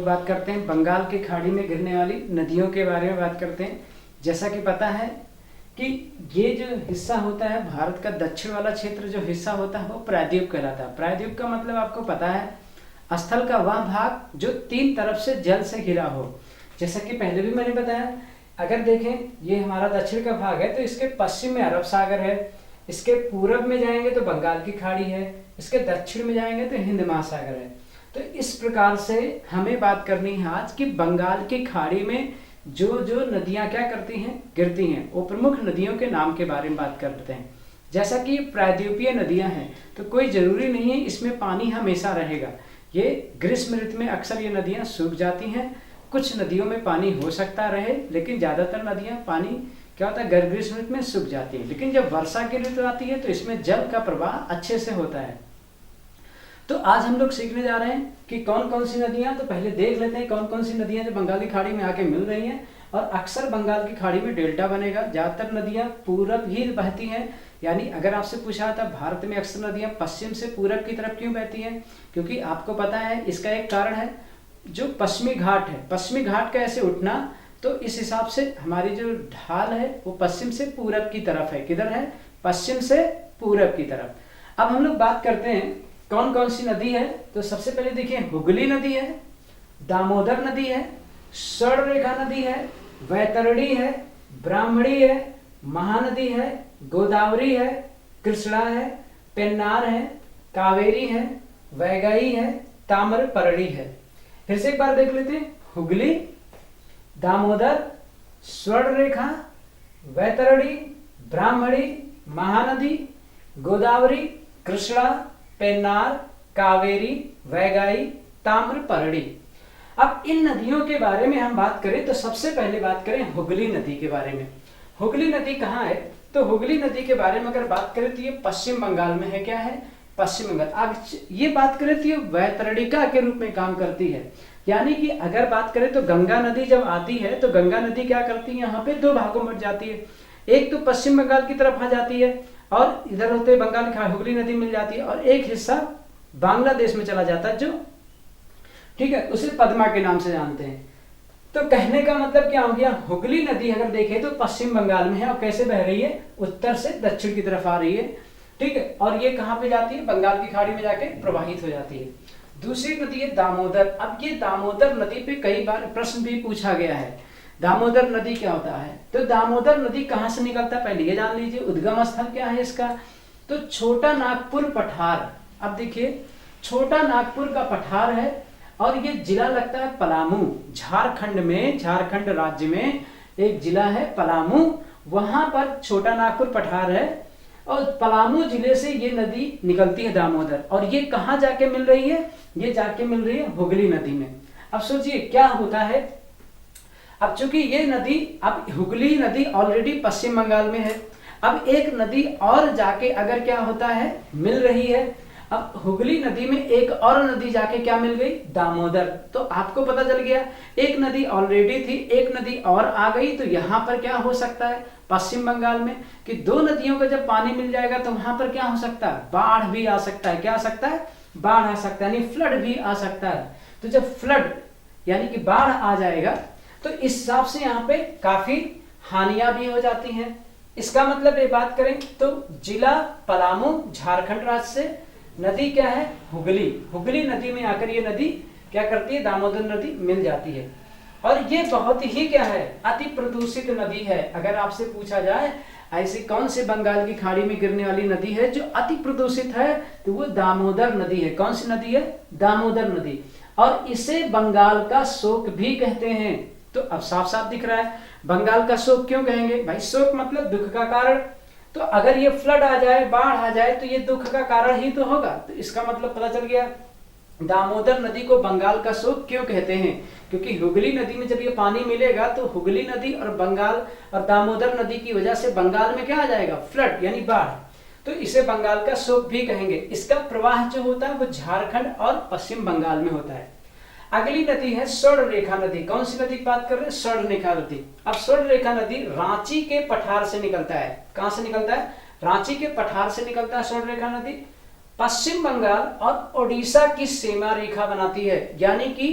लोग बात करते हैं बंगाल की खाड़ी में गिरने वाली नदियों के बारे में बात करते हैं। जैसा कि पता है कि ये जो हिस्सा होता है भारत का दक्षिण वाला क्षेत्र जो हिस्सा होता है वो प्रायद्वीप कहलाता है। प्रायद्वीप का मतलब आपको पता है स्थल का वह भाग जो तीन तरफ से जल से घिरा हो। जैसा कि पहले भी मैंने बताया, अगर देखें ये हमारा दक्षिण का भाग है तो इसके पश्चिम में अरब सागर है, इसके पूरब में जाएंगे तो बंगाल की खाड़ी है, इसके दक्षिण में जाएंगे तो हिंद महासागर है। तो इस प्रकार से हमें बात करनी है आज कि बंगाल की खाड़ी में जो जो नदियां क्या करती हैं, गिरती हैं, वो प्रमुख नदियों के नाम के बारे में बात करते हैं। जैसा कि प्रायद्वीपीय नदियां हैं तो कोई जरूरी नहीं है इसमें पानी हमेशा रहेगा। ये ग्रीष्म ऋतु में अक्सर ये नदियां सूख जाती हैं। कुछ नदियों में पानी हो सकता रहे, लेकिन ज्यादातर नदियां पानी क्या होता है ग्रीष्म ऋतु में सूख जाती है। लेकिन जब वर्षा की ऋतु आती है तो इसमें जल का प्रवाह अच्छे से होता है। तो आज हम लोग सीखने जा रहे हैं कि कौन कौन सी नदियां, तो पहले देख लेते हैं कौन कौन सी नदियां जो बंगाल की खाड़ी में आके मिल रही हैं। और अक्सर बंगाल की खाड़ी में डेल्टा बनेगा, ज्यादातर नदियां पूरब ही बहती हैं। यानी अगर आपसे पूछा था भारत में अक्सर नदियां पश्चिम से पूरब की तरफ क्यों बहती हैं, क्योंकि आपको पता है इसका एक कारण है जो पश्चिमी घाट है। पश्चिमी घाट का ऐसे उठना, तो इस हिसाब से हमारी जो ढाल है वो पश्चिम से पूरब की तरफ है। किधर है? पश्चिम से पूरब की तरफ। अब हम लोग बात करते हैं कौन कौन सी नदी है। तो सबसे पहले देखिए हुगली नदी है, दामोदर नदी है, स्वर्णरेखा नदी है, वैतरणी है, ब्राह्मणी है, महानदी है, गोदावरी है, कृष्णा है, पेन्नार है, कावेरी है, वैगई है, ताम्रपर्णी है। फिर से एक बार देख लेते हैं, हुगली, दामोदर, स्वर्णरेखा, वैतरणी, ब्राह्मणी, महानदी, गोदावरी, कृष्णा, पेन्नार, कावेरी, वैगई, ताम्रपर्णी। अब इन नदियों के बारे में हम बात करें तो सबसे पहले बात करें हुगली नदी के बारे में। हुगली नदी कहाँ है? तो हुगली नदी के बारे में अगर बात करें तो ये पश्चिम बंगाल में है। क्या है? पश्चिम बंगाल। अब ये बात करें तो ये वैतरणिका के रूप में काम करती है। यानी कि अगर बात करें तो गंगा नदी जब आती है तो गंगा नदी क्या करती है, यहाँ पे दो भागों में जाती है। एक तो पश्चिम बंगाल की तरफ आ जाती है और इधर होते बंगाल की हुगली नदी मिल जाती है, और एक हिस्सा बांग्लादेश में चला जाता है जो ठीक है उसे पद्मा के नाम से जानते हैं। तो कहने का मतलब क्या हो गया, हुगली नदी अगर देखें तो पश्चिम बंगाल में है और कैसे बह रही है, उत्तर से दक्षिण की तरफ आ रही है। ठीक है, और ये कहाँ पे जाती है? बंगाल की खाड़ी में जाके प्रवाहित हो जाती है। दूसरी नदी है दामोदर। अब ये दामोदर नदी पे कई बार प्रश्न भी पूछा गया है, दामोदर नदी क्या होता है? तो दामोदर नदी कहाँ से निकलता है पहले ये जान लीजिए। उद्गम स्थल क्या है इसका? तो छोटा नागपुर पठार। अब देखिए छोटा नागपुर का पठार है और ये जिला लगता है पलामू, झारखंड में, झारखंड राज्य में एक जिला है पलामू, वहां पर छोटा नागपुर पठार है और पलामू जिले से ये नदी निकलती है दामोदर। और ये कहाँ जाके मिल रही है? ये जाके मिल रही है हुगली नदी में। अब सोचिए क्या होता है, अब चूंकि ये नदी, अब हुगली नदी ऑलरेडी पश्चिम बंगाल में है, अब एक नदी और जाके अगर क्या होता है मिल रही है। अब हुगली नदी में एक और नदी जाके क्या मिल गई? दामोदर। तो आपको पता चल गया एक नदी ऑलरेडी थी, एक नदी और आ गई। तो यहाँ पर क्या हो सकता है पश्चिम बंगाल में कि दो नदियों का जब पानी मिल जाएगा तो वहां पर क्या हो सकता है? बाढ़ भी आ सकता है। क्या आ सकता है? बाढ़ आ सकता है, यानी फ्लड भी आ सकता है। तो जब फ्लड यानी कि बाढ़ आ जाएगा तो इस हिसाब से यहाँ पे काफी हानियां भी हो जाती हैं। इसका मतलब ये बात करें तो जिला पलामू, झारखंड राज्य से नदी क्या है? हुगली। हुगली नदी में आकर ये नदी क्या करती है? दामोदर नदी मिल जाती है। और ये बहुत ही क्या है? अति प्रदूषित नदी है। अगर आपसे पूछा जाए ऐसी कौन से बंगाल की खाड़ी में गिरने वाली नदी है जो अति प्रदूषित है, तो वो दामोदर नदी है। कौन सी नदी है? दामोदर नदी। और इसे बंगाल का शोक भी कहते हैं। तो अब साफ साफ दिख रहा है बंगाल का शोक क्यों कहेंगे भाई? शोक मतलब दुख का कारण। तो अगर ये फ्लड आ जाए, बाढ़ आ जाए तो ये दुख का कारण ही तो होगा। तो इसका मतलब पता चल गया दामोदर नदी को बंगाल का शोक क्यों कहते हैं, क्योंकि हुगली नदी में जब ये पानी मिलेगा तो हुगली नदी और बंगाल और दामोदर नदी की वजह से बंगाल में क्या आ जाएगा? फ्लड यानी बाढ़। तो इसे बंगाल का शोक भी कहेंगे। इसका प्रवाह जो होता है वो झारखंड और पश्चिम बंगाल में होता है। अगली नदी है स्वर्णरेखा नदी। कौन सी नदी की बात कर रहे हैं? स्वर्णरेखा नदी। अब स्वर्णरेखा नदी रांची के पठार से निकलता है। कहां से निकलता है? रांची के पठार से निकलता है स्वर्णरेखा नदी। पश्चिम बंगाल और ओडिशा की सीमा रेखा बनाती है। यानी कि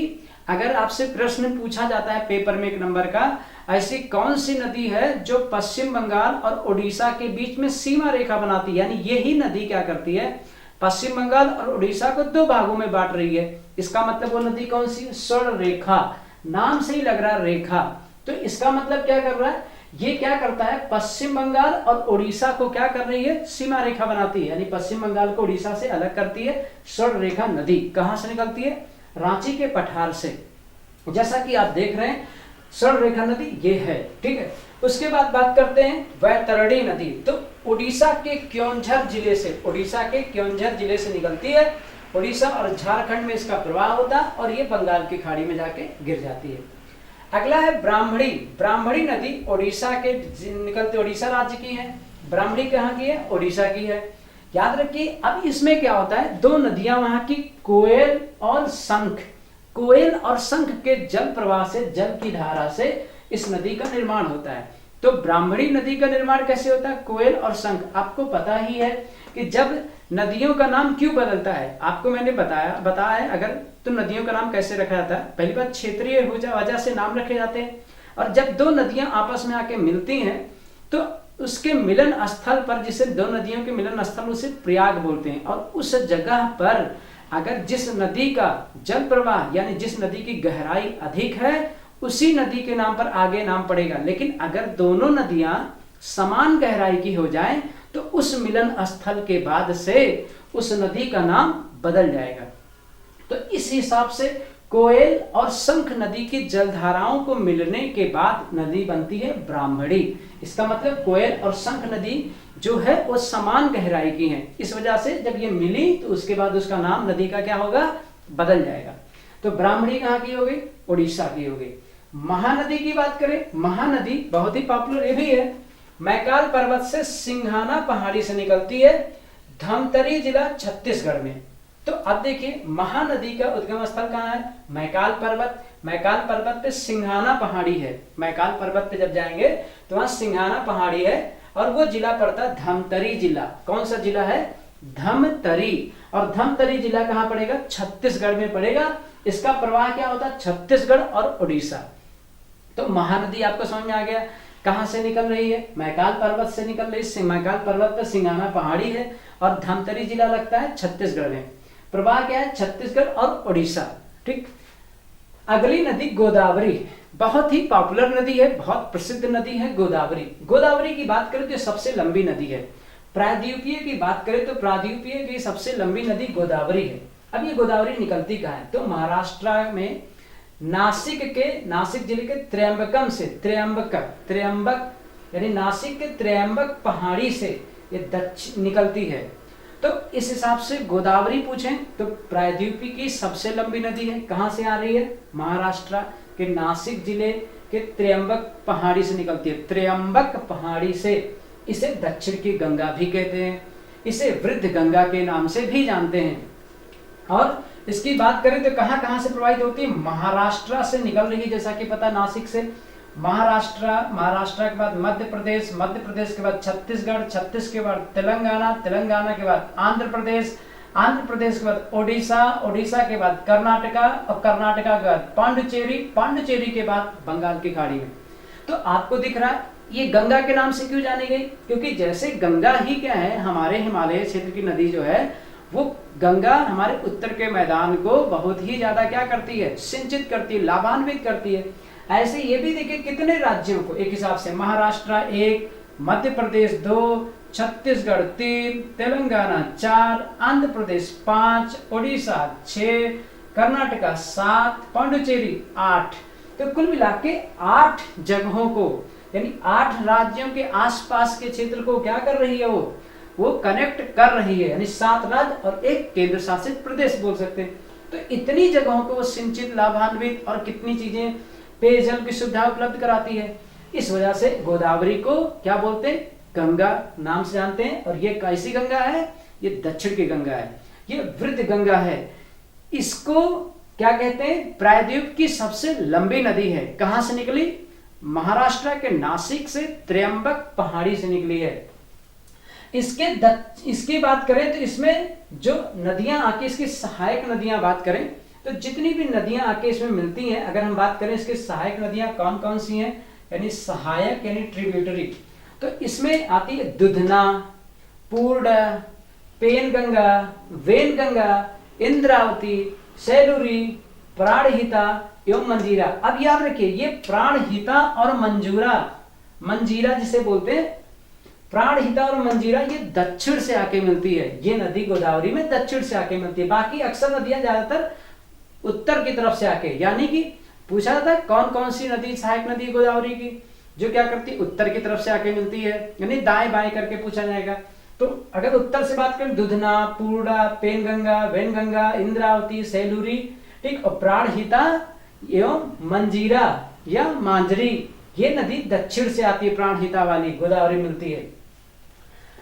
अगर आपसे प्रश्न पूछा जाता है पेपर में 1 नंबर का, ऐसी कौन सी नदी है जो पश्चिम बंगाल और उड़ीसा के बीच में सीमा रेखा बनाती है, यानी यही नदी क्या करती है, पश्चिम बंगाल और उड़ीसा को 2 भागों में बांट रही है। इसका मतलब वो नदी कौन सी, स्वर्ण रेखा, नाम से ही लग रहा है रेखा। तो इसका मतलब क्या कर रहा है, ये क्या करता है, पश्चिम बंगाल और उड़ीसा को क्या कर रही है, सीमा रेखा बनाती है, यानी पश्चिम बंगाल को उड़ीसा से अलग करती है। स्वर्ण रेखा नदी कहां से निकलती है, रांची के पठार से, जैसा कि आप देख रहे हैं स्वर्ण रेखा नदी ये है, ठीक है। उसके बाद बात करते हैं वैतरणी नदी। तो उड़ीसा के क्योंझर जिले से, उड़ीसा के क्योंझर जिले से निकलती है, उड़ीसा और झारखंड में इसका प्रवाह होता है और ये बंगाल की खाड़ी में जाके गिर जाती है। अगला है ब्राह्मणी। ब्राह्मणी नदी उड़ीसा के निकलते, उड़ीसा राज्य की है। ब्राह्मणी कहाँ की है, उड़ीसा की है। याद रखिए, अब इसमें क्या होता है, 2 नदियां वहां की, कोयल और शंख, कोयल और शंख के जल प्रवाह से, जल की धारा से इस नदी का निर्माण होता है। तो ब्राह्मणी नदी का निर्माण कैसे होता है, कोयल और शंख। आपको पता ही है कि जब नदियों का नाम क्यों बदलता है, आपको मैंने बताया है अगर, तो नदियों का नाम कैसे रखा जाता है, पहली बात क्षेत्रीय वजह से नाम रखे जाते हैं, और जब 2 नदियां आपस में आके मिलती हैं तो उसके मिलन स्थल पर, जिसे 2 नदियों के मिलन स्थल, उसे प्रयाग बोलते हैं। और उस जगह पर अगर जिस नदी का जल प्रवाह, यानी जिस नदी की गहराई अधिक है, उसी नदी के नाम पर आगे नाम पड़ेगा। लेकिन अगर दोनों नदियां समान गहराई की हो जाएं तो उस मिलन स्थल के बाद से उस नदी का नाम बदल जाएगा। तो इस हिसाब से कोयल और शंख नदी की जलधाराओं को मिलने के बाद नदी बनती है ब्राह्मणी। इसका मतलब कोयल और शंख नदी जो है वो समान गहराई की है, इस वजह से जब ये मिली तो उसके बाद उसका नाम नदी का क्या होगा, बदल जाएगा। तो ब्राह्मणी कहाँ की हो गई, उड़ीसा की हो गई। महानदी की बात करें, महानदी बहुत ही पॉपुलर ये भी है, मैकाल पर्वत से सिंघाना पहाड़ी से निकलती है, धमतरी जिला छत्तीसगढ़ में। तो अब देखिए, महानदी का उद्गम स्थल कहाँ है, मैकाल पर्वत। मैकाल पर्वत पे सिंघाना पहाड़ी है, मैकाल पर्वत पे जब जाएंगे तो वहां सिंघाना पहाड़ी है, और वो जिला पड़ता है धमतरी जिला। कौन सा जिला है, धमतरी। और धमतरी जिला कहाँ पड़ेगा, छत्तीसगढ़ में पड़ेगा। इसका प्रवाह क्या होता है, छत्तीसगढ़ और उड़ीसा। तो महानदी आपको समझ में आ गया कहां से निकल रही है, मैकाल पर्वत से निकल रही है। मैकाल पर्वत पर सिंघाना पहाड़ी है और धमतरी जिला लगता है छत्तीसगढ़ में। प्रवाह क्या है, छत्तीसगढ़ और उड़ीसा, ठीक। अगली नदी गोदावरी, बहुत ही पॉपुलर नदी है, बहुत प्रसिद्ध नदी है गोदावरी। गोदावरी की बात करें तो सबसे लंबी नदी है। प्रायद्वीपीय की बात करें तो प्रायद्वीपीय की सबसे लंबी नदी गोदावरी है। अब ये गोदावरी निकलती कहाँ है, तो महाराष्ट्र में नासिक जिले के त्र्यंबकम से, त्र्यंबक यानी नासिक के त्र्यंबक पहाड़ी से ये दक्षिण निकलती है। तो इस हिसाब से गोदावरी पूछें तो प्रायद्वीपीय की सबसे लंबी नदी है। कहां से आ रही है, महाराष्ट्र के नासिक जिले के त्र्यंबक पहाड़ी से निकलती है। त्र्यंबक पहाड़ी से इसे दक्षिण की गंगा भी कहते हैं, इसे वृद्ध गंगा के नाम से भी जानते हैं। और इसकी बात करें तो कहां कहां से प्रवाहित होती है, महाराष्ट्र से निकल रही है, जैसा कि पता, नासिक से महाराष्ट्र के बाद मध्य प्रदेश के बाद छत्तीसगढ़, छत्तीसगढ़ के बाद तेलंगाना के बाद आंध्र प्रदेश के बाद ओडिशा के बाद कर्नाटका, और कर्नाटका के बाद पांडुचेरी के बाद बंगाल की खाड़ी में। तो आपको दिख रहा है ये गंगा के नाम से क्यों जानी गई, क्योंकि जैसे गंगा ही क्या है, हमारे हिमालय क्षेत्र की नदी जो है, वो गंगा हमारे उत्तर के मैदान को बहुत ही ज्यादा क्या करती है, सिंचित करती है, लाभान्वित करती है। ऐसे ये भी देखिए कितने राज्यों को एक हिसाब से, महाराष्ट्र 1, मध्य प्रदेश 2, छत्तीसगढ़ 3, तेलंगाना 4, आंध्र प्रदेश 5, उड़ीसा 6, कर्नाटका 7, पांडुचेरी 8। तो कुल मिला के 8 जगहों को, यानी 8 राज्यों के आसपास के क्षेत्र को क्या कर रही है, वो कनेक्ट कर रही है, यानी 7 राज्य और 1 केंद्र शासित प्रदेश बोल सकते हैं। तो इतनी जगहों को वो सिंचित, लाभान्वित और कितनी चीजें, पेयजल की सुविधा उपलब्ध कराती है। इस वजह से गोदावरी को क्या बोलते हैं, गंगा नाम से जानते हैं। और ये कैसी गंगा है, ये दक्षिण की गंगा है, ये वृद्ध गंगा है। इसको क्या कहते हैं, प्रायद्वीप की सबसे लंबी नदी है। कहां से निकली, महाराष्ट्र के नासिक से त्र्यंबक पहाड़ी से निकली है। इसकी बात करें तो इसमें जो नदियां आके इसकी सहायक नदियां बात करें, तो जितनी भी नदियां आके इसमें मिलती हैं, अगर हम बात करें इसकी सहायक नदियां कौन कौन सी हैं, यानी सहायक यानी ट्रिब्यूटरी, तो इसमें आती है दुधना, पूर्ण, पेनगंगा, वेनगंगा, इंद्रावती, सैलुरी, प्राणहिता एवं मंजीरा। अब याद रखिए ये प्राणहिता और मंजीरा जिसे बोलते हैं, प्राणहिता और मंजीरा ये दक्षिण से आके मिलती है। ये नदी गोदावरी में दक्षिण से आके मिलती है। बाकी अक्सर नदियां ज्यादातर उत्तर की तरफ से आके, यानी कि पूछा जाता है कौन कौन सी नदी सहायक नदी गोदावरी की जो क्या करती है, उत्तर की तरफ से आके मिलती है, यानी दाएं बाएं करके पूछा जाएगा। तो अगर उत्तर से बात करें दुधना, पूर्णा, पेनगंगा, वेनगंगा, इंद्रावती, सैलुरी, ठीक, और प्राणहिता एवं मंजीरा या मांजरी, ये नदी दक्षिण से आती है, प्राणहिता वाली गोदावरी मिलती है।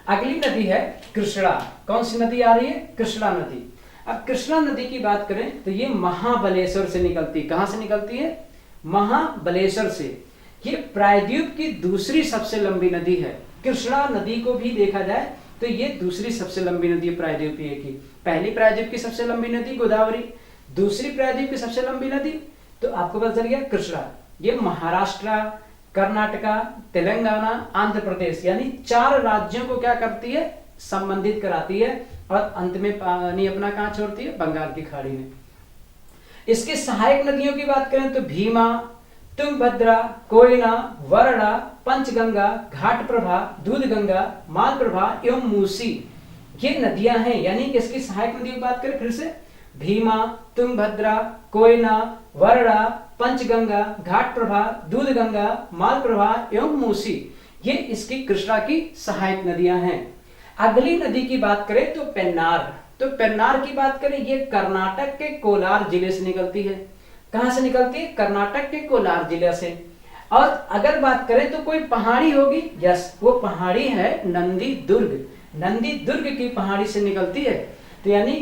अगली नदी है कृष्णा। कौन सी नदी आ रही है, कृष्णा नदी। अब कृष्णा नदी की बात करें तो ये महाबलेश्वर से निकलती है। कहां से निकलती है, महाबलेश्वर से। ये प्रायद्वीप की दूसरी सबसे लंबी नदी है। कृष्णा नदी को भी देखा जाए तो ये दूसरी सबसे लंबी नदी है प्रायद्वीपीय की। पहली प्रायद्वीप की सबसे लंबी नदी गोदावरी, दूसरी प्रायद्वीप की सबसे लंबी नदी, तो आपको पता चल गया कृष्णा। ये महाराष्ट्र, कर्नाटका, तेलंगाना, आंध्र प्रदेश यानी 4 राज्यों को क्या करती है, संबंधित कराती है, और अंत में पानी अपना कहां छोड़ती है, बंगाल की खाड़ी में। इसकी सहायक नदियों की बात करें तो भीमा, तुंगभद्रा, कोयना, वरड़ा, पंचगंगा, घाटप्रभा, दूधगंगा, मालप्रभा एवं मूसी, ये नदियां हैं। यानी कि इसकी सहायक नदियों की बात करें फिर से, भीमा, तुंगभद्रा, कोयना, वरड़ा, पंचगंगा, घाटप्रभा, दूधगंगा, मालप्रभा एवं मूसी, ये इसकी कृष्णा की सहायक नदियां हैं। अगली नदी की बात करें तो पेन्नार। तो पेन्नार की बात करें, ये कर्नाटक के कोलार जिले से निकलती है। कहां से निकलती है, कर्नाटक के कोलार जिले से। और अगर बात करें तो कोई पहाड़ी होगी, यस, वो पहाड़ी है नंदी दुर्ग। नंदी दुर्ग की पहाड़ी से निकलती है। तो यानी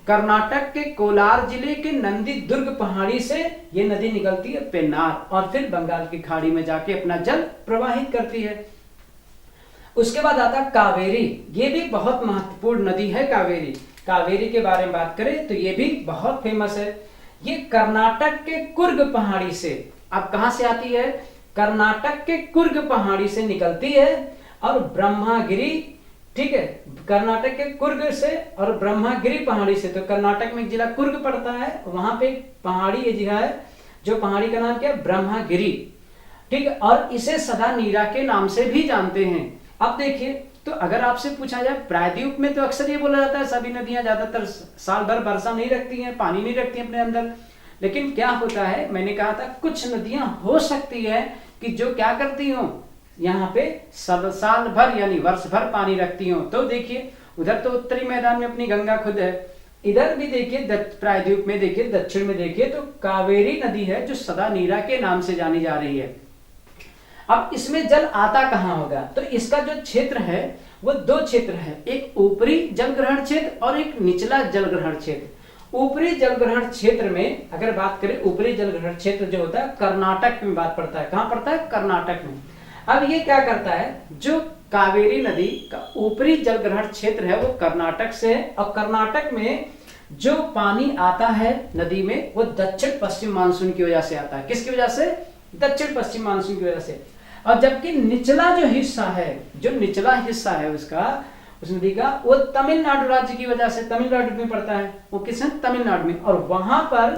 कर्नाटक के कोलार जिले के नंदी दुर्ग पहाड़ी से ये नदी निकलती है पेन्नार, और फिर बंगाल की खाड़ी में जाके अपना जल प्रवाहित करती है। उसके बाद आता है कावेरी। ये भी बहुत महत्वपूर्ण नदी है कावेरी। कावेरी के बारे में बात करें तो ये भी बहुत फेमस है। ये कर्नाटक के कुर्ग पहाड़ी से, अब कहां से आती है, कर्नाटक के कुर्ग पहाड़ी से निकलती है और ब्रह्मागिरी, ठीक है, कर्नाटक के कुर्ग से और ब्रह्मागिरी पहाड़ी से। तो कर्नाटक में एक जिला कुर्ग पड़ता है, वहां पे पहाड़ी ये जिला है, जो पहाड़ी का नाम क्या है, ब्रह्मागिरी, ठीक है, और इसे सदा नीरा के नाम से भी जानते हैं। अब देखिए, तो अगर आपसे पूछा जाए प्रायद्वीप में तो अक्सर ये बोला जाता है सभी नदियां ज्यादातर साल भर वर्षा नहीं रखती हैं, पानी नहीं रखती अपने अंदर। लेकिन क्या होता है, मैंने कहा था कुछ नदियां हो सकती है कि जो क्या करती हो, यहाँ पे साल भर यानी वर्ष भर पानी रखती हो। तो देखिए उधर तो उत्तरी मैदान में अपनी गंगा खुद है, इधर भी देखिए प्रायद्वीप में देखिए, दक्षिण में देखिए तो कावेरी नदी है जो सदा नीरा के नाम से जानी जा रही है। अब इसमें जल आता कहां होगा, तो इसका जो क्षेत्र है वो 2 क्षेत्र है, एक ऊपरी जल ग्रहण क्षेत्र और एक निचला जल ग्रहण क्षेत्र। ऊपरी जल ग्रहण क्षेत्र में अगर बात करें, ऊपरी जल ग्रहण क्षेत्र जो होता है कर्नाटक में बात पड़ता है। कहां पड़ता है, कर्नाटक में। अब ये क्या करता है, जो कावेरी नदी का ऊपरी जल ग्रहण क्षेत्र है वो कर्नाटक से है, और कर्नाटक में जो पानी आता है नदी में वो दक्षिण पश्चिम मानसून की वजह से आता है। किसकी वजह से, दक्षिण पश्चिम मानसून की वजह से। और जबकि निचला जो हिस्सा है, जो निचला हिस्सा है उसका, उस नदी का, वो तमिलनाडु राज्य की वजह से, तमिलनाडु में पड़ता है, वो किस है, तमिलनाडु में, और वहां पर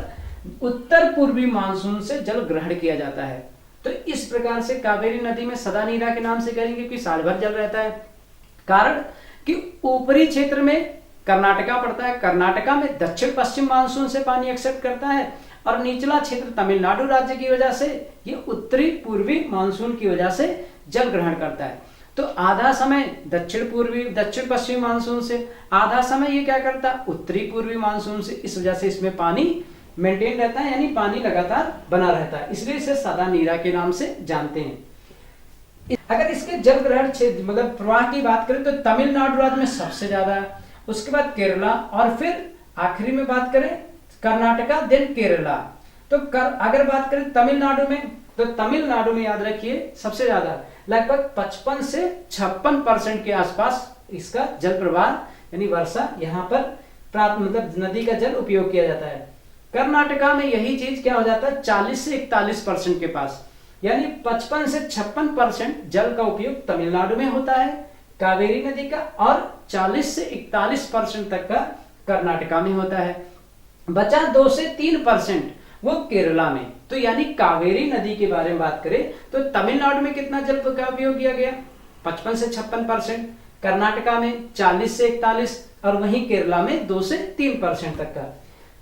उत्तर पूर्वी मानसून से जल ग्रहण किया जाता है। तो इस प्रकार से कावेरी नदी में सदा नीरा के नाम से कहेंगे कि साल भर जल रहता है। कारण कि ऊपरी क्षेत्र में कर्नाटका पड़ता है, कर्नाटका में दक्षिण पश्चिम मानसून से पानी एक्सेप्ट करता है, और निचला क्षेत्र तमिलनाडु राज्य की वजह से ये उत्तरी पूर्वी मानसून की वजह से जल ग्रहण करता है। तो आधा समय दक्षिण पश्चिमी मानसून से, आधा समय ये क्या करता है, उत्तरी पूर्वी मानसून से। इस वजह से इसमें पानी मेंटेन रहता है, यानी पानी लगातार बना रहता है, इसलिए इसे सदा नीरा के नाम से जानते हैं। अगर इसके जल ग्रहण क्षेत्र मतलब प्रवाह की बात करें तो तमिलनाडु राज्य में सबसे ज्यादा है, उसके बाद केरला, और फिर आखिरी में बात करें कर्नाटका, देन केरला। तो अगर बात करें तमिलनाडु में, तो तमिलनाडु में याद रखिए सबसे ज्यादा लगभग 55 से 56% के आसपास इसका जल प्रवाह यानी वर्षा यहाँ पर प्राप्त मतलब नदी का जल उपयोग किया जाता है। कर्नाटका में यही चीज क्या हो जाता है 40 से 41% के पास, यानी 55 से 56% जल का उपयोग तमिलनाडु में होता है कावेरी नदी का, और 40 से 41% तक का कर्नाटका में होता है। बचा 2 से 3% वो केरला में। तो यानी कावेरी नदी के बारे में बात करें तो तमिलनाडु में कितना जल का उपयोग किया गया 55 से 56%, कर्नाटका में 40 से 41, और वहीं केरला में 2 से 3% तक का।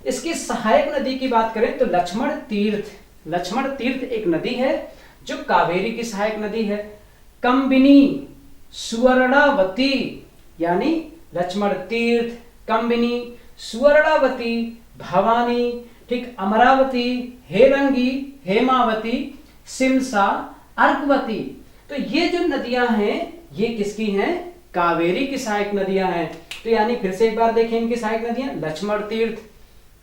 इसकी सहायक नदी की बात करें तो लक्ष्मण तीर्थ एक नदी है जो कावेरी की सहायक नदी है। कंबिनी, सुवर्णावती, यानी लक्ष्मण तीर्थ, कंबिनी, सुवर्णावती, भवानी, ठीक, अमरावती, हेरंगी, हेमावती, सिमसा, अर्कवती। तो ये जो नदियां हैं ये किसकी हैं? कावेरी की सहायक नदियां हैं। तो यानी फिर से एक बार देखें इनकी सहायक नदियां, लक्ष्मण तीर्थ,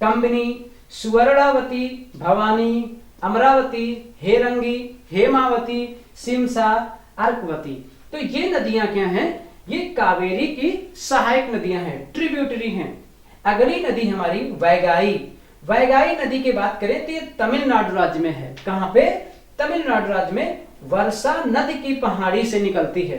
कंबिनी, सुवर्णावती, भवानी, अमरावती, हेरंगी, हेमावती, सिमसा, अर्कवती। तो ये नदियां क्या हैं? ये कावेरी की सहायक नदियां हैं, ट्रिब्यूटरी हैं। अगली नदी हमारी वैगाई। वैगाई नदी की बात करें तो ये तमिलनाडु राज्य में है। कहां पे? तमिलनाडु राज्य में वर्षा नदी की पहाड़ी से निकलती है।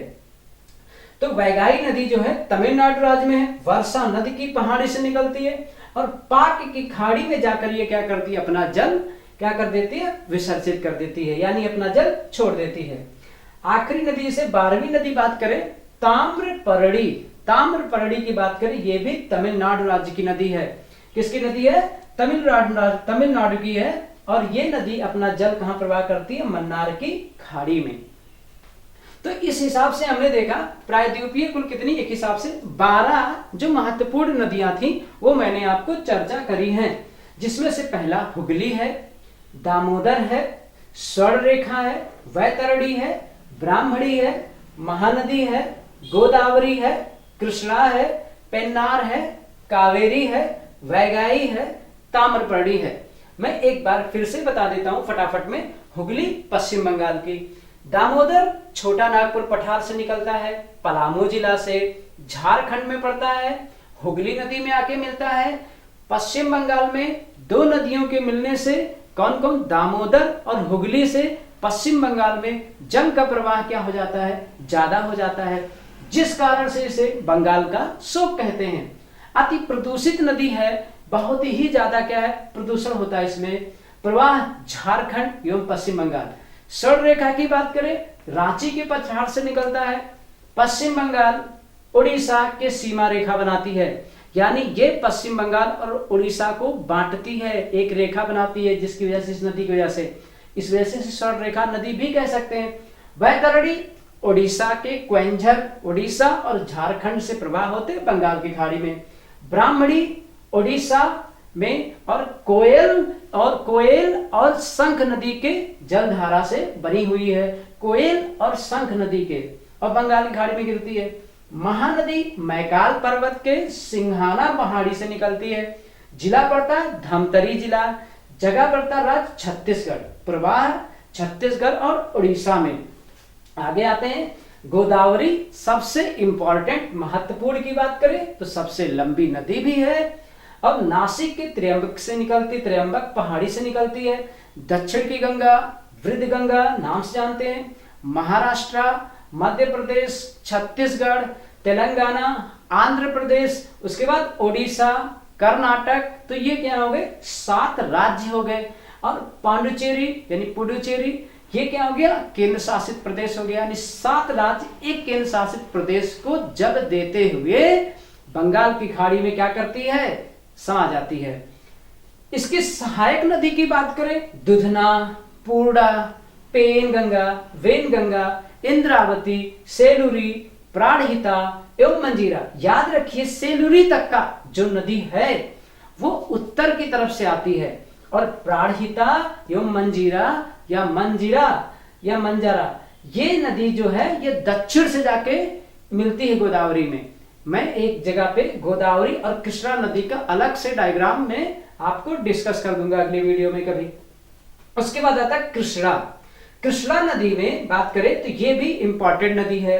तो वैगाई नदी जो है तमिलनाडु राज्य में है, वर्षा नदी की पहाड़ी से निकलती है और पाक की खाड़ी में जाकर ये क्या करती है? अपना जल क्या कर देती है? विसर्जित कर देती है, यानी अपना जल छोड़ देती है। आखिरी नदी से 12वीं नदी बात करें ताम्रपर्णी। ताम्रपर्णी की बात करें ये भी तमिलनाडु राज्य की नदी है। किसकी नदी है? तमिलनाडु की है, और ये नदी अपना जल कहां प्रवाह करती है? मन्नार की खाड़ी में। तो इस हिसाब से हमने देखा प्रायद्वीपीय कुल कितनी, एक हिसाब से 12 जो महत्वपूर्ण नदियां थी वो मैंने आपको चर्चा करी हैं, जिसमें से पहला हुगली है, दामोदर है, स्वर्णरेखा है, वैतरणी है, ब्राह्मणी है, महानदी है, गोदावरी है, कृष्णा है, पेन्नार है, कावेरी है, वैगाई है, ताम्रपर्णी है। मैं एक बार फिर से बता देता हूं फटाफट में। हुगली पश्चिम बंगाल की, दामोदर छोटा नागपुर पठार से निकलता है, पलामू जिला से, झारखंड में पड़ता है, हुगली नदी में आके मिलता है। पश्चिम बंगाल में 2 नदियों के मिलने से कौन कौन? दामोदर और हुगली से पश्चिम बंगाल में जल का प्रवाह क्या हो जाता है? ज्यादा हो जाता है, जिस कारण से इसे बंगाल का शोक कहते हैं। अति प्रदूषित नदी है, बहुत ही ज्यादा क्या है? प्रदूषण होता है इसमें। प्रवाह झारखंड एवं पश्चिम बंगाल। स्वर्णरेखा की बात करें रांची के पठार से निकलता है, पश्चिम बंगाल उड़ीसा के सीमा रेखा बनाती है, यानी ये पश्चिम बंगाल और उड़ीसा को बांटती है, एक रेखा बनाती है, जिसकी वजह से इस नदी की वजह से इस वजह से स्वर्णरेखा नदी भी कह सकते हैं। वैतरणी उड़ीसा के क्वेंझर, उड़ीसा और झारखंड से प्रवाह होते बंगाल की खाड़ी में। ब्राह्मणी उड़ीसा में, और कोयल और शंख नदी के जलधारा से बनी हुई है, कोयल और शंख नदी के, और बंगाल की खाड़ी में गिरती है। महानदी मैकाल पर्वत के सिंघाना पहाड़ी से निकलती है। जिला पड़ता है धमतरी जिला, जगह पड़ता है राज्य छत्तीसगढ़, प्रवाह छत्तीसगढ़ और उड़ीसा में। आगे आते हैं गोदावरी, सबसे इंपॉर्टेंट महत्वपूर्ण की बात करें तो सबसे लंबी नदी भी है, अब नासिक के त्र्यंबक से निकलती, त्र्यंबक पहाड़ी से निकलती है। दक्षिण की गंगा वृद्ध गंगा नाम से जानते हैं। महाराष्ट्र, मध्य प्रदेश, छत्तीसगढ़, तेलंगाना, आंध्र प्रदेश, उसके बाद ओडिशा, कर्नाटक, तो ये क्या हो गए? 7 राज्य हो गए। और पांडुचेरी यानी पुडुचेरी, ये क्या हो गया? केंद्र शासित प्रदेश हो गया। यानी 7 राज्य एक केंद्र शासित प्रदेश को जल देते हुए बंगाल की खाड़ी में क्या करती है? समा जाती है। इसकी सहायक नदी की बात करें दुधना, पूर्णा, पेनगंगा, वेनगंगा, इंद्रावती, सेलूरी, प्राणहिता एवं मंजीरा। याद रखिए सेलूरी तक का जो नदी है वो उत्तर की तरफ से आती है, और प्राणहिता एवं मंजीरा या मंजरा ये नदी जो है ये दक्षिण से जाके मिलती है गोदावरी में। मैं एक जगह पे गोदावरी और कृष्णा नदी का अलग से डायग्राम में आपको डिस्कस कर दूंगा अगले वीडियो में कभी। उसके बाद आता है कृष्णा। कृष्णा नदी में बात करें तो ये भी इंपॉर्टेंट नदी है,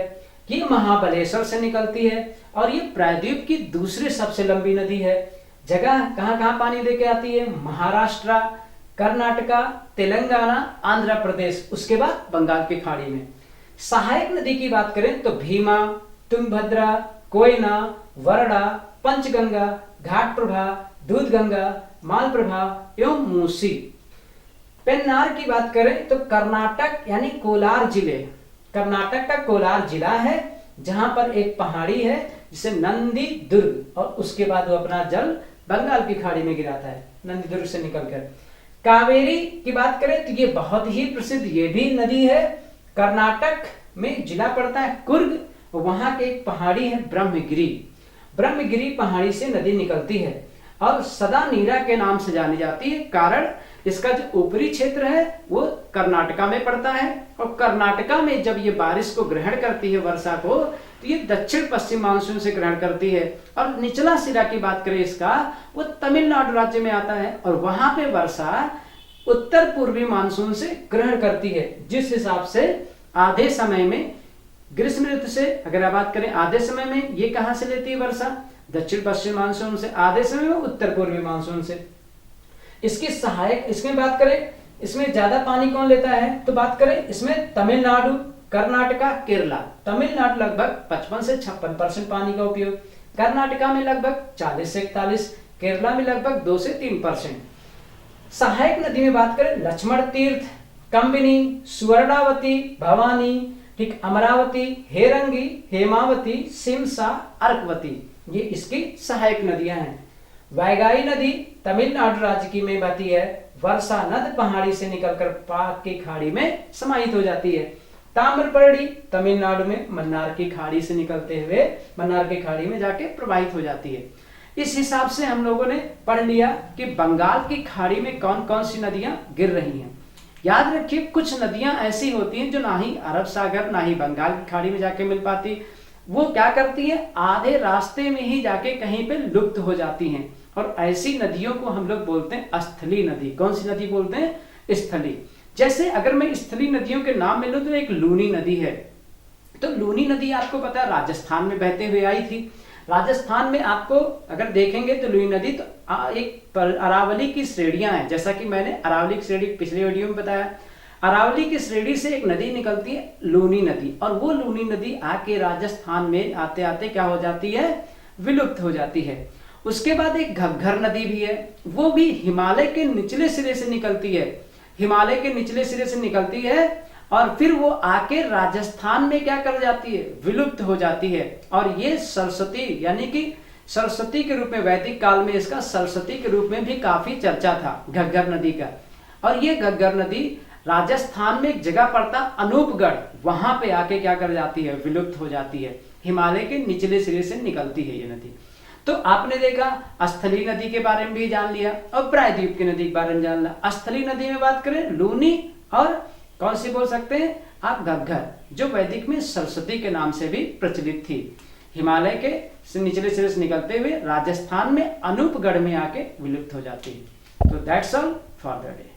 ये महाबलेश्वर से निकलती है और ये प्रायद्वीप की दूसरी सबसे लंबी नदी है। जगह कहाँ कहाँ पानी देके आती है? महाराष्ट्र, कर्नाटका, तेलंगाना, आंध्र प्रदेश, उसके बाद बंगाल की खाड़ी में। सहायक नदी की बात करें तो भीमा, तुंगभद्रा, कोयना, वरडा, पंचगंगा, घाटप्रभा, दूधगंगा, मालप्रभा एवं मूसी। पेन्नार की बात करें तो कर्नाटक यानी कोलार जिले, कर्नाटक का कोलार जिला है, जहां पर एक पहाड़ी है जिसे नंदी दुर्ग, और उसके बाद वो अपना जल बंगाल की खाड़ी में गिराता है नंदी दुर्ग से निकलकर। कावेरी की बात करें तो ये बहुत ही प्रसिद्ध ये भी नदी है, कर्नाटक में जिला पड़ता है कुर्ग, वहां के एक पहाड़ी है ब्रह्मगिरी, ब्रह्मगिरी पहाड़ी से नदी निकलती है और सदा नीरा के नाम से जानी जाती है, कारण इसका जो ऊपरी क्षेत्र है वो कर्नाटका में पड़ता है, और कर्नाटका में जब ये बारिश को ग्रहण करती है, वर्षा को, तो ये दक्षिण पश्चिम मानसून से ग्रहण करती है। और निचला सिरा की बात करें इसका, वो तमिलनाडु राज्य में आता है, और वहां पे वर्षा उत्तर पूर्वी मानसून से ग्रहण करती है। जिस हिसाब से आधे समय में ग्रीष्म ऋतु से अगर आप बात करें, आधे समय में ये कहां से लेती है वर्षा? दक्षिण पश्चिम मानसून से, आधे समय में उत्तर पूर्वी मानसून से। इसकी सहायक इसमें बात करें, इसमें ज्यादा पानी कौन लेता है तो बात करें इसमें तमिलनाडु, कर्नाटका, केरला। तमिलनाडु लगभग 55 से 56% पानी का उपयोग, कर्नाटका में लगभग 40 से 41, केरला में लगभग 2 से 3%। सहायक नदी में बात करें लक्ष्मण तीर्थ, कंबिनी, सुवर्णावती, भवानी, ठीक, अमरावती, हेरंगी, हेमावती, सिमसा, अर्कवती, ये इसकी सहायक नदियां हैं। वैगाई नदी तमिलनाडु राज्य की में बहती है, वर्षा नद पहाड़ी से निकलकर पाक की खाड़ी में समाहित हो जाती है। ताम्रपर्णी तमिलनाडु में मन्नार की खाड़ी से निकलते हुए मन्नार की खाड़ी में जाके प्रवाहित हो जाती है। इस हिसाब से हम लोगों ने पढ़ लिया कि बंगाल की खाड़ी में कौन कौन सी नदियां गिर रही हैं। याद रखिए कुछ नदियां ऐसी होती हैं जो ना ही अरब सागर ना ही बंगाल की खाड़ी में जाके मिल पाती, वो क्या करती है आधे रास्ते में ही जाके कहीं पे लुप्त हो जाती हैं, और ऐसी नदियों को हम लोग बोलते हैं स्थली नदी। कौन सी नदी बोलते हैं? स्थली। जैसे अगर मैं स्थली नदियों के नाम में लूं तो एक लूनी नदी है, तो लूनी नदी आपको पता है राजस्थान में बहते हुए आई थी। राजस्थान में आपको अगर देखेंगे तो लूनी नदी तो एक अरावली की श्रेणियां हैं, जैसा कि मैंने अरावली की श्रेणी पिछले वीडियो में बताया। अरावली की श्रेणी से एक नदी निकलती है लूनी नदी, और वो लूनी नदी आके राजस्थान में आते आते क्या हो जाती है? विलुप्त हो जाती है। उसके बाद एक घग्घर नदी भी है, वो भी हिमालय के निचले सिरे से निकलती है, हिमालय के निचले सिरे से निकलती है, और फिर वो आके राजस्थान में क्या कर जाती है? विलुप्त हो जाती है। और ये सरस्वती यानी कि सरस्वती के रूप में वैदिक काल में इसका सरस्वती के रूप में भी काफी चर्चा था घग्घर नदी का। और ये घग्घर नदी राजस्थान में एक जगह पड़ता अनूपगढ़, वहां पे आके क्या कर जाती है? विलुप्त हो जाती है, हिमालय के निचले सिरे से निकलती है ये नदी। तो आपने देखा स्थली नदी के बारे में भी जान लिया, और प्रायद्वीप की नदी के बारे में जान लिया। स्थली नदी में बात करें लूनी, और कौन सी बोल सकते हैं आप? घग्घर, जो वैदिक में सरस्वती के नाम से भी प्रचलित थी, हिमालय के निचले सिरे से निकलते हुए राजस्थान में अनूपगढ़ में आके विलुप्त हो जाती है। तो that's all for the day.